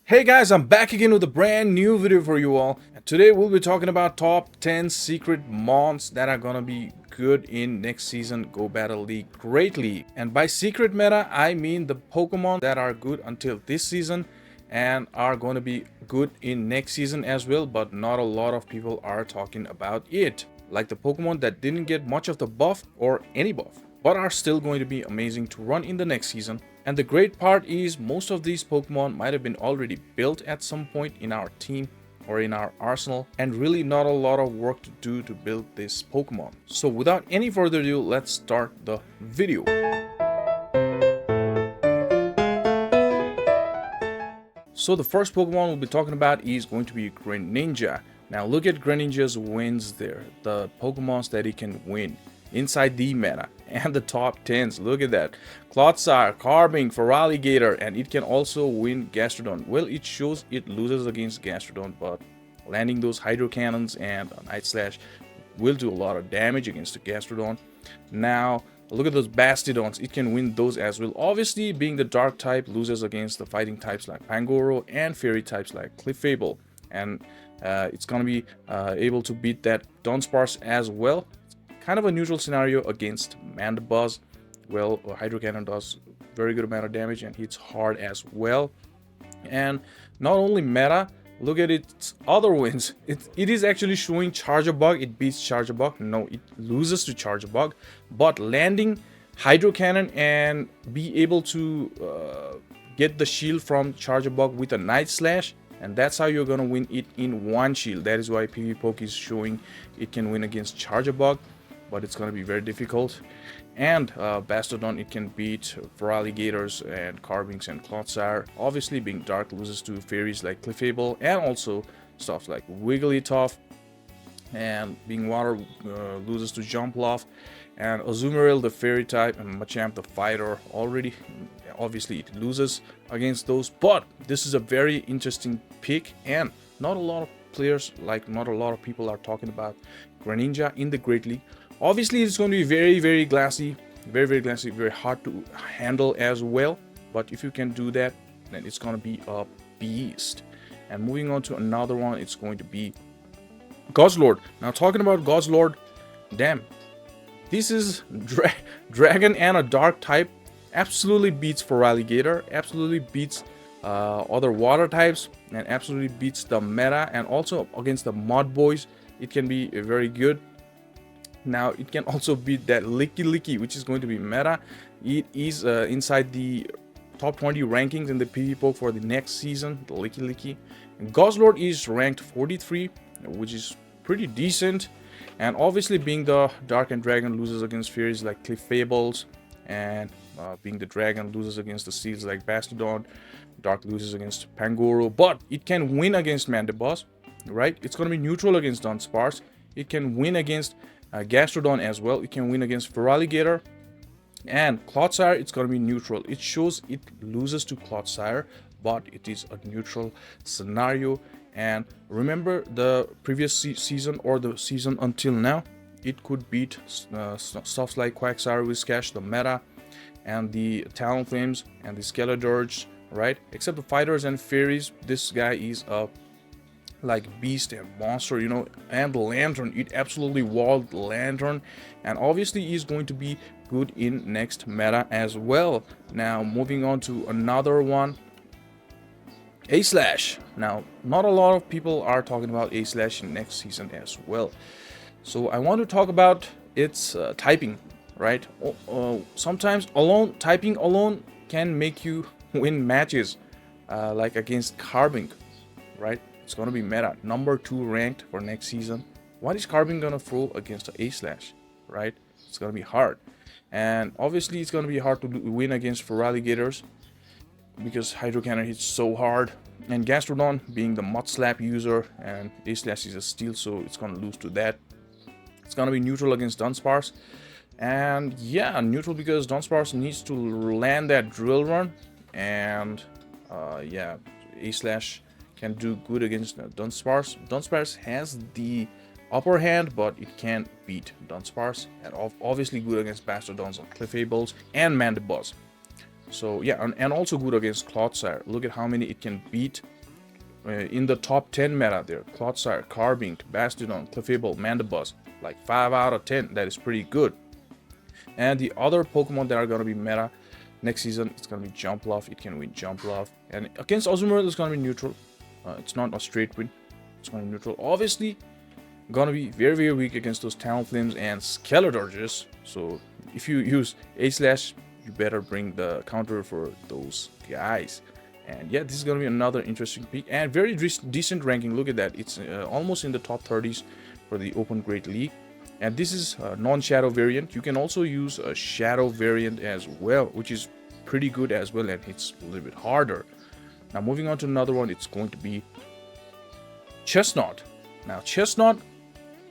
Hey guys, I'm back again with a brand new video for you all, and today we'll be talking about top 10 secret mons that are gonna be good in next season Go Battle League Great League. And by secret meta, I mean the Pokemon that are good until this season and are going to be good in next season as well, but not a lot of people are talking about it. Like the Pokemon that didn't get much of the buff or any buff, but are still going to be amazing to run in the next season. And the great part is most of these Pokemon might have been already built at some point in our team or in our arsenal, and really not a lot of work to do to build this Pokemon. So without any further ado, let's start the video. So the first Pokemon we'll be talking about is going to be Greninja. Now look at Greninja's wins there, the Pokemons that he can win inside the meta and the top 10s. Look at that. Clodsire, Carbink, Feraligatr, and it can also win Gastrodon. Well, it shows it loses against Gastrodon, but landing those Hydro Cannons and Night Slash will do a lot of damage against the Gastrodon. Now, look at those Bastiodons. It can win those as well. Obviously, being the Dark type, loses against the fighting types like Pangoro and Fairy types like Clefable. And it's going to be able to beat that Dunsparce as well. Kind of a neutral scenario against Mandibuzz. Well, Hydro Cannon does very good amount of damage and hits hard as well. And not only meta, look at its other wins. It is actually showing Charjabug. It beats Charjabug. No, it loses to Charjabug. But landing Hydro Cannon and be able to get the shield from Charjabug with a Night Slash, and that's how you're gonna win it in one shield. That is why PVPOKE is showing it can win against Charjabug, but it's going to be very difficult. And Bastiodon, it can beat Feraligatrs and Carbinks and Clodsire. Obviously, being Dark loses to fairies like Clefable and also stuff like Wigglytuff. And being Water loses to Jumpluff. And Azumarill, the fairy type, and Machamp, the fighter, obviously it loses against those. But this is a very interesting pick, and not a lot of players, not a lot of people are talking about Greninja in the Great League. Obviously, it's going to be very glassy, very hard to handle as well. But if you can do that, then it's going to be a beast. And moving on to another one, it's going to be Guzzlord. Now, talking about Guzzlord, damn, this is Dragon and a Dark type. Absolutely beats Feraligatr, absolutely beats other water types, and absolutely beats the meta. And also against the Mud Boys, it can be very good. Now it can also beat that Licky, which is going to be meta. It is inside the top 20 rankings in the PVPOKE for the next season, the Licky. And Guzzlord is ranked 43, which is pretty decent. And obviously, being the Dark and Dragon, loses against fairies like Clefables, and being the Dragon, loses against the seeds like Bastiodon. Dark loses against Pangoro, but it can win against Mandibuzz, right? It's going to be neutral against Dunsparce. It can win against Gastrodon as well. It can win against Feraligatr. And Clodsire, it's going to be neutral. It shows it loses to Clodsire, but it is a neutral scenario. And remember the previous season or the season until now, it could beat stuff like Quagsire, Whiscash, the meta, and the Talonflames and the Skeledirge, right? Except the fighters and fairies, this guy is a beast and monster, you know. And Lantern, it absolutely walled Lantern, and obviously is going to be good in next meta as well. Now moving on to another one, A-Slash. Now not a lot of people are talking about A-Slash in next season as well, so I want to talk about its typing, right? Sometimes typing alone can make you win matches, like against Carbink, right? It's going to be meta, number 2 ranked for next season. What is Carbink going to throw against the A-Slash, right? It's going to be hard. And obviously, it's going to be hard to win against Feraligatrs because Hydro Cannon hits so hard. And Gastrodon, being the Mud Slap user, and A-Slash is a steel, so it's going to lose to that. It's going to be neutral against Dunsparce. And yeah, neutral because Dunsparce needs to land that Drill Run. And yeah, A-Slash can do good against Dunsparce. Dunsparce has the upper hand, but it can't beat Dunsparce. And obviously good against Bastiodons and Clefables and Mandibuzz. So yeah, and also good against Clodsire. Look at how many it can beat in the top 10 meta there. Clodsire, Carbink, Bastiodon, Clefable, Mandibuzz. Like 5 out of 10. That is pretty good. And the other Pokemon that are going to be meta next season, it's going to be Jumpluff. It can win Jumpluff. And against Azumarill, it's going to be neutral. It's not a straight win. It's going to be neutral. Obviously, going to be very, very weak against those Talonflames and Skeletorges. So if you use A-Slash, you better bring the counter for those guys. And yeah, this is going to be another interesting pick. And very decent ranking. Look at that. It's almost in the top 30s for the Open Great League. And this is a non-shadow variant. You can also use a shadow variant as well, which is pretty good as well and hits a little bit harder. Now moving on to another one, it's going to be Chestnut. Now Chestnut,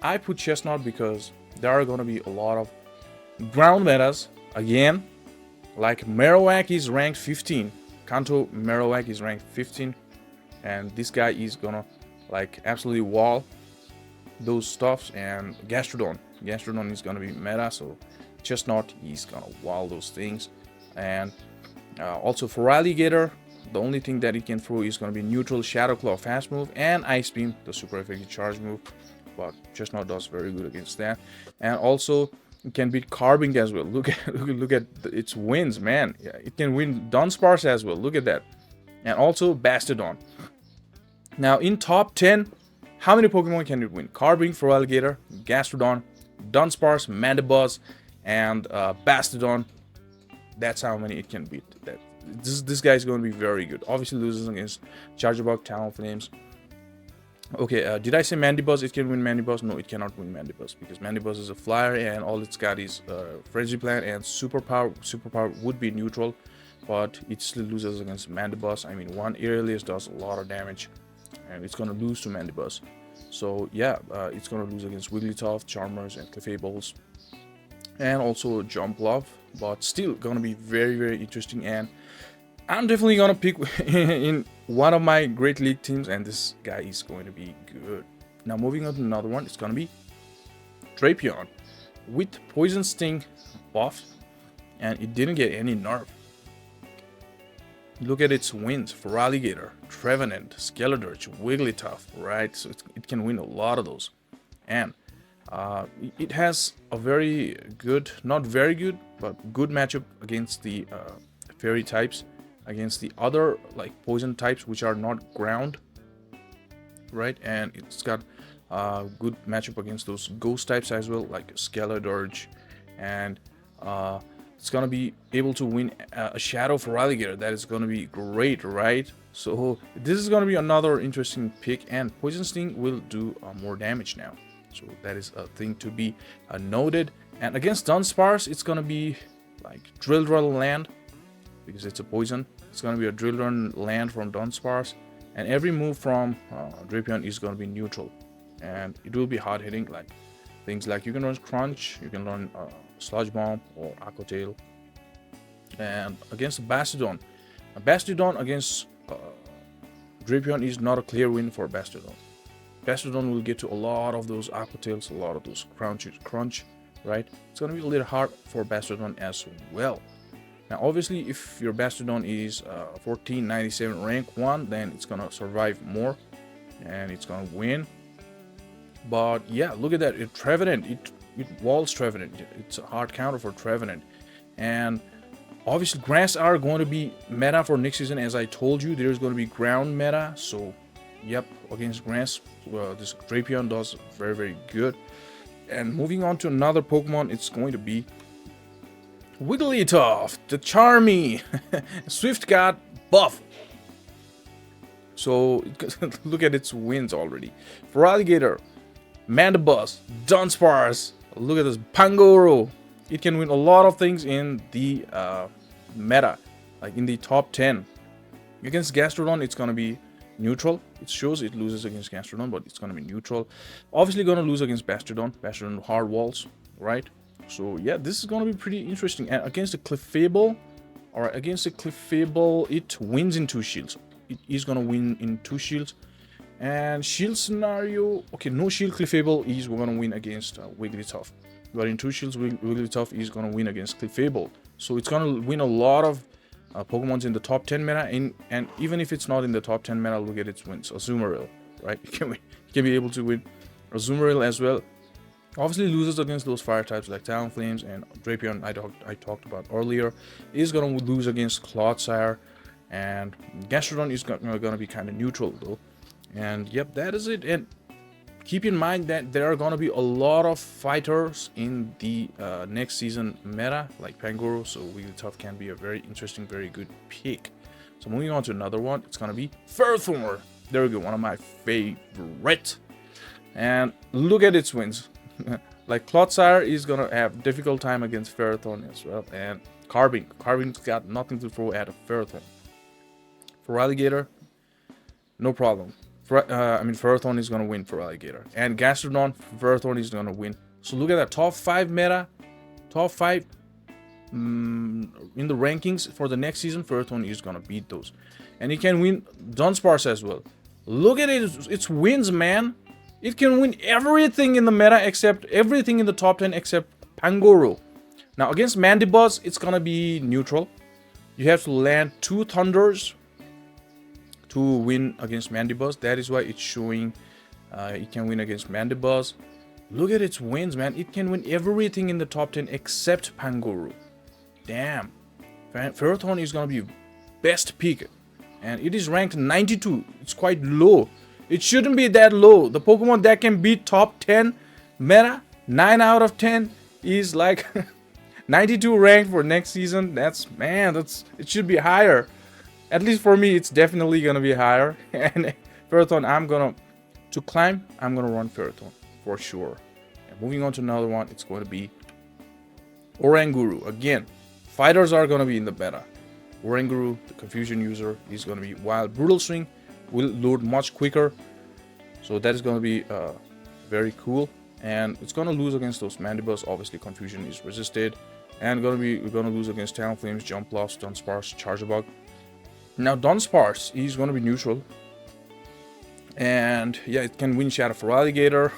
I put Chestnut because there are going to be a lot of ground metas again. Like Marowak is ranked 15. Kanto Marowak is ranked 15. And this guy is gonna like absolutely wall those stuffs. And Gastrodon is gonna be meta, so Chestnut is gonna wall those things. And also for Alligator, the only thing that it can throw is gonna be neutral, Shadow Claw, fast move, and Ice Beam, the super effective charge move. But Chestnut does very good against that. And also it can beat Carbink as well. Look at its wins, man. Yeah, it can win Dunsparce as well. Look at that. And also Bastiodon. Now in top 10, how many Pokemon can it win? Carbink, Feraligatr, Gastrodon, Dunsparce, Mandibuzz, and Bastiodon. That's how many it can beat. This guy is going to be very good. Obviously loses against Charjabug, Talonflames. Okay, did I say Mandibuzz? It can win Mandibuzz? No, it cannot win Mandibuzz because Mandibuzz is a flyer and all it's got is Frenzy Plant and Superpower. Superpower would be neutral, but it still loses against Mandibuzz. I mean, one Aerialist does a lot of damage and it's going to lose to Mandibuzz. So yeah, it's going to lose against Wigglytuff, Charmers, and Clefables, and also Jumpluff, but still going to be very, very interesting. And I'm definitely going to pick in one of my Great League teams, and this guy is going to be good. Now moving on to another one, it's going to be Drapion with Poison Sting buff, and it didn't get any nerf. Look at its wins: Feraligatr, Trevenant, Skeletorge, Wigglytuff, right? So it can win a lot of those. And it has a very good, not very good, but good matchup against the fairy types, against the other like poison types which are not ground, right? And it's got good matchup against those ghost types as well, like Skeletorge, and it's gonna be able to win a Shadow Feraligatr. That is gonna be great, right? So this is gonna be another interesting pick, and Poison Sting will do more damage now, so that is a thing to be noted. And against Dunsparce, it's gonna be like Drill Land because it's a poison. It's gonna be a Drill Land from Dunsparce, and every move from Drapion is gonna be neutral, and it will be hard hitting, like things like you can run Crunch, you can run Sludge Bomb or Aqua Tail. And against Bastiodon, against Drapion is not a clear win for Bastiodon. Bastiodon will get to a lot of those Aqua Tails, a lot of those crunch, right? It's gonna be a little hard for Bastiodon as well. Now obviously if your Bastiodon is 1497 rank 1, then it's gonna survive more and it's gonna win. But yeah, look at that. Trevenant, it walls Trevenant. It's a hard counter for Trevenant. And obviously grass are going to be meta for next season. As I told you, there's going to be ground meta. So yep, against grass, this Drapion does very, very good. And moving on to another Pokemon, it's going to be Wigglytuff, the Charmy. Swift got buff. So look at its wins already. Feraligatr, Mandibuzz, Dunsparce. Look at this Pangoro. It can win a lot of things in the meta, like in the top 10. Against Gastrodon, it's gonna be neutral. It shows it loses against Gastrodon, but it's gonna be neutral. Obviously gonna lose against Bastiodon. Bastiodon hard walls, right? So yeah, this is gonna be pretty interesting. And against the Clefable, alright, against the Clefable, it wins in 2 shields. It is gonna win in 2 shields. And shield scenario, okay, no shield Clefable is gonna win against Wigglytuff. But in 2 shields, Wigglytuff is gonna win against Clefable. So it's gonna win a lot of Pokemon's in the top 10 meta, and even if it's not in the top 10 meta, look at its wins. Azumarill, right? You can be able to win Azumarill as well. Obviously loses against those fire types like Talonflames, and Drapion I talked about earlier is going to lose against Clodsire, and Gastrodon is going to be kind of neutral though. And yep, that is it. And keep in mind that there are going to be a lot of fighters in the next season meta, like Pangoro, so Wigglytuff can be a very interesting, very good pick. So moving on to another one, it's going to be Ferrothorn. There we go, one of my favorite. And look at its wins. Like Clodsire is going to have difficult time against Ferrothorn as well. And Carbing's got nothing to throw at a Ferrothorn. For Alligator, no problem. Ferrothorn is going to win for Alligator. And Gastrodon, Ferrothorn is going to win. So look at that. Top 5 meta. Top 5 in the rankings for the next season. Ferrothorn is going to beat those. And he can win Dunsparce as well. Look at it. Its wins, man. It can win everything in the meta except everything in the top 10 except Pangoro. Now against Mandibuzz, it's going to be neutral. You have to land 2 Thunders to win against Mandibuzz. That is why it's showing it can win against Mandibuzz. Look at its wins, man. It can win everything in the top 10 except Pangoro. Damn. Ferrothorn is going to be best pick. And it is ranked 92. It's quite low. It shouldn't be that low. The Pokemon that can beat top 10 meta, 9 out of 10 is like 92 ranked for next season. It should be higher. At least for me, it's definitely gonna be higher. And Ferrothorn, I'm gonna run Ferrothorn for sure. And moving on to another one, it's going to be Oranguru. Again, fighters are gonna be in the meta. Oranguru, the confusion user, is gonna be wild. Brutal Swing will load much quicker, so that is gonna be very cool. And it's gonna lose against those Mandibuzz. Obviously, confusion is resisted, and we're gonna lose against Talonflames, Jumpluff, Dunsparce, Charjabug. Now Dunsparce is gonna be neutral, and yeah, it can win Shadow for Alligator.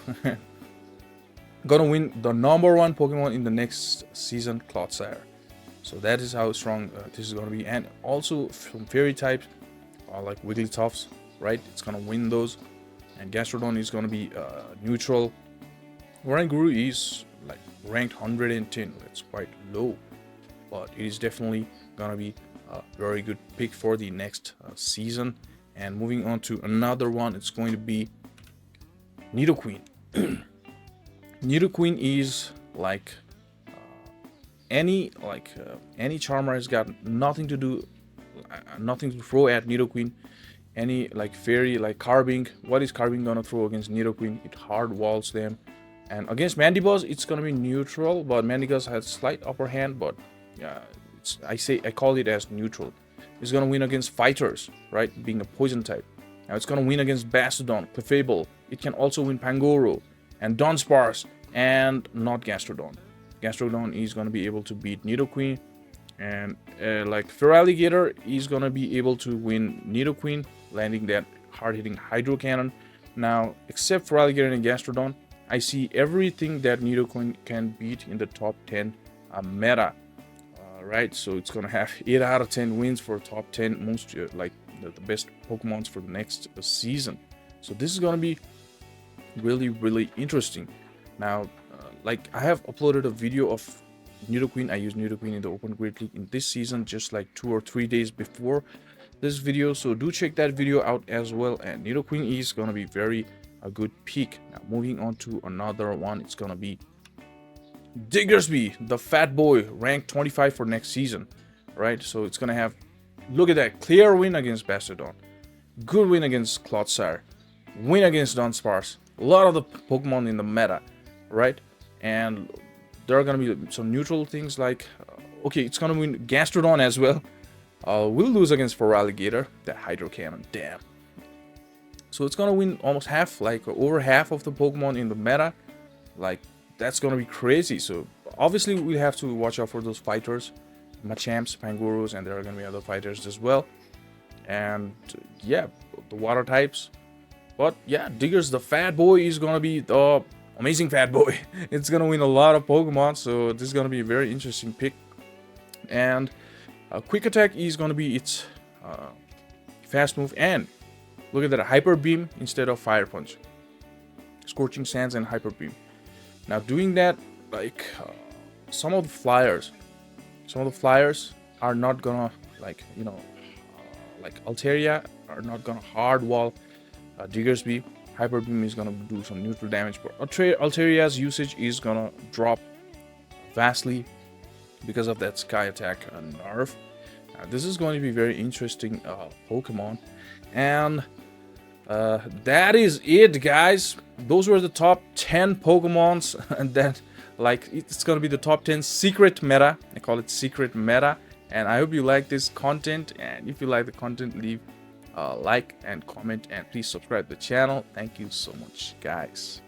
Gonna win the #1 Pokemon in the next season, Clodsire. So that is how strong this is gonna be. And also from fairy types, like Wigglytuffs, right? It's gonna win those. And Gastrodon is gonna be neutral. Oranguru is like ranked 110. That's quite low, but it is definitely gonna be a very good pick for the next season. And moving on to another one, it's going to be Nidoqueen. Nidoqueen is like any Charmer has got nothing to do, nothing to throw at Nidoqueen. Any like fairy like Carbink, what is Carbink gonna throw against Nidoqueen? It hard walls them. And against Mandibuzz, it's gonna be neutral, but Mandibuzz has slight upper hand. But yeah, I call it as neutral. It's gonna win against fighters, right? Being a poison type. Now it's gonna win against Bastiodon, Clefable. It can also win Pangoro and Dunsparce, and not Gastrodon. Gastrodon is gonna be able to beat Nidoqueen, and like Feraligatr is gonna be able to win Nidoqueen, landing that hard-hitting Hydro Cannon. Now, except Feraligatr and Gastrodon, I see everything that Nidoqueen can beat in the top 10 meta. Right, so it's gonna have 8 out of 10 wins for top 10 most like the best Pokemons for the next season. So this is gonna be really interesting. Now, like I have uploaded a video of Nidoqueen. I used Nidoqueen in the Open Great League in this season, just like 2 or 3 days before this video. So do check that video out as well. And Nidoqueen is gonna be a good pick. Now moving on to another one, it's gonna be Diggersby, the fat boy, ranked 25 for next season, right? So it's gonna have, look at that, clear win against Bastiodon, good win against Clodsire, win against Dunsparce, a lot of the Pokemon in the meta, right? And there are gonna be some neutral things like, okay, it's gonna win Gastrodon as well. Will lose against Feraligatr, that Hydro Cannon, damn. So it's gonna win almost half, like over half of the Pokemon in the meta, like. That's gonna be crazy. So obviously we have to watch out for those fighters, Machamps, Pangurus, and there are gonna be other fighters as well. And yeah, the water types. But yeah, Diggers, the fat boy, is gonna be the amazing fat boy. It's gonna win a lot of Pokemon, so this is gonna be a very interesting pick. And Quick attack is going to be its fast move, and look at that, hyper beam instead of fire punch. Scorching sands and hyper beam. Now doing that, like some of the flyers are not gonna, like, you know, like Altaria are not gonna hard wall Diggersby. Hyper beam is gonna do some neutral damage, but Altaria's usage is gonna drop vastly because of that sky attack nerf. This is going to be very interesting Pokemon, and that is it, guys. Those were the top 10 Pokemons, and then, like, it's gonna be the top 10 secret meta. I call it secret meta. And I hope you like this content, and if you like the content, leave a like and comment, and please subscribe to the channel. Thank you so much, guys.